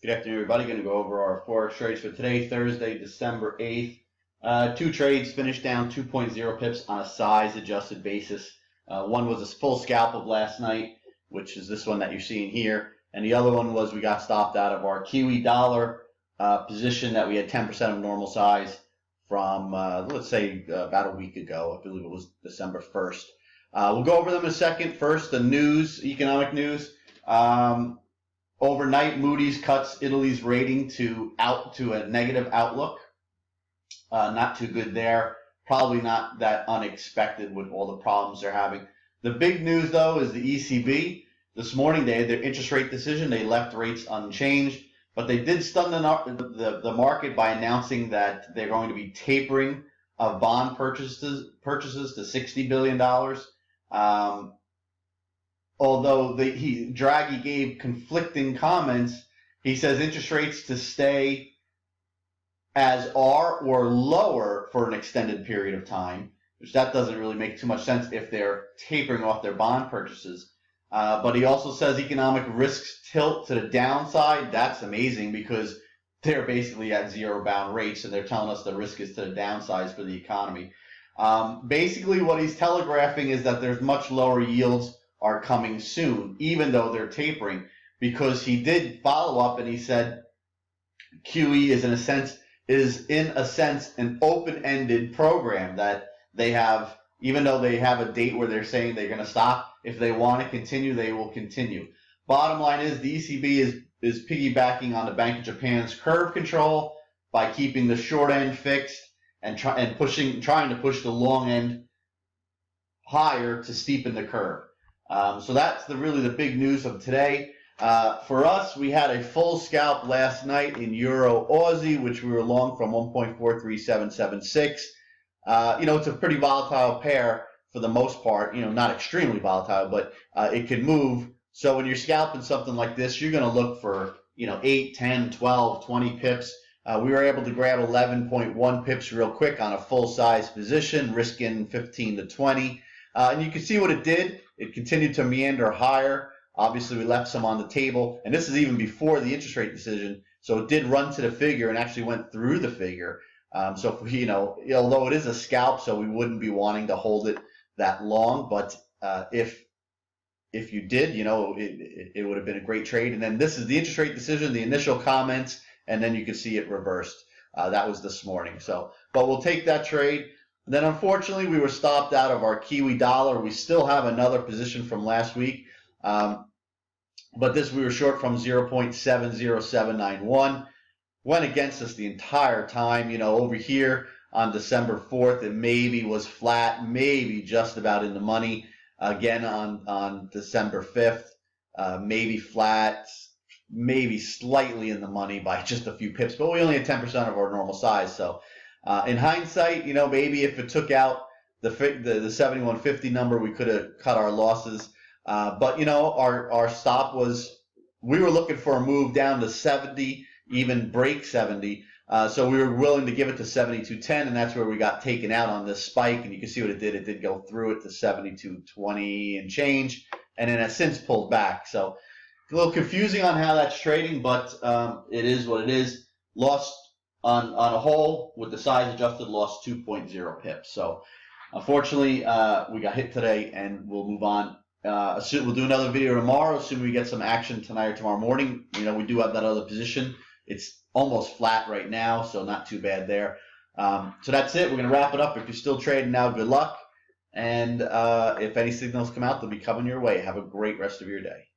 Good afternoon, everybody. Going to go over our Forex trades for today, Thursday, December 8th. Two trades finished down 2.0 pips on a size-adjusted basis. One was a full scalp of last night, which is this one that you're seeing here. And the other one was we got stopped out of our Kiwi dollar position that we had 10% of normal size from, let's say, about a week ago. I believe it was December 1st. We'll go over them in a second. First, the news, economic news. Overnight, Moody's cuts Italy's rating to a negative outlook. Not too good there. Probably not that unexpected with all the problems they're having. The big news, though, is the ECB. This morning, they had their interest rate decision. They left rates unchanged, but they did stun the market by announcing that they're going to be tapering of bond purchases to $60 billion. Although Draghi gave conflicting comments, he says interest rates to stay as are or lower for an extended period of time, which that doesn't really make too much sense if they're tapering off their bond purchases. But he also says economic risks tilt to the downside. That's amazing because they're basically at zero bound rates and they're telling us the risk is to the downside for the economy. Basically what he's telegraphing is that there's much lower yields are coming soon, even though they're tapering, because he did follow up and he said QE is in a sense an open-ended program that they have, even though they have a date where they're saying they're going to stop. If they want to continue, they will continue. Bottom line is the ECB is piggybacking on the Bank of Japan's curve control by keeping the short end fixed and trying to push the long end higher to steepen the curve. So that's really the big news of today. For us, we had a full scalp last night in Euro Aussie, which we were long from 1.43776. It's a pretty volatile pair for the most part. Not extremely volatile, but it can move. So when you're scalping something like this, you're going to look for 8, 10, 12, 20 pips. We were able to grab 11.1 pips real quick on a full size position, risking 15 to 20. And you can see what it did. It continued to meander higher. Obviously, we left some on the table, and this is even before the interest rate decision. So it did run to the figure and actually went through the figure. So if we, although it is a scalp, so we wouldn't be wanting to hold it that long. But if you did, it would have been a great trade. And then this is the interest rate decision, the initial comments, and then you can see it reversed. That was this morning. But we'll take that trade. Then, unfortunately, we were stopped out of our Kiwi dollar. We still have another position from last week, but this we were short from 0.70791. Went against us the entire time. Over here on December 4th, it maybe was flat, maybe just about in the money. Again on December 5th, maybe flat, maybe slightly in the money by just a few pips, but we only had 10% of our normal size, so. In hindsight, maybe if it took out the 7150 number, we could have cut our losses. But our stop was, we were looking for a move down to 70, even break 70. So we were willing to give it to 7210, and that's where we got taken out on this spike. And you can see what it did. It did go through it to 7220 and change, and then it since pulled back. So a little confusing on how that's trading, but it is what it is. Lost. On a whole, with the size adjusted, lost 2.0 pips. So, unfortunately, we got hit today, and we'll move on. We'll do another video tomorrow, assuming we get some action tonight or tomorrow morning. We do have that other position. It's almost flat right now, so not too bad there. So that's it. We're going to wrap it up. If you're still trading now, good luck. And if any signals come out, they'll be coming your way. Have a great rest of your day.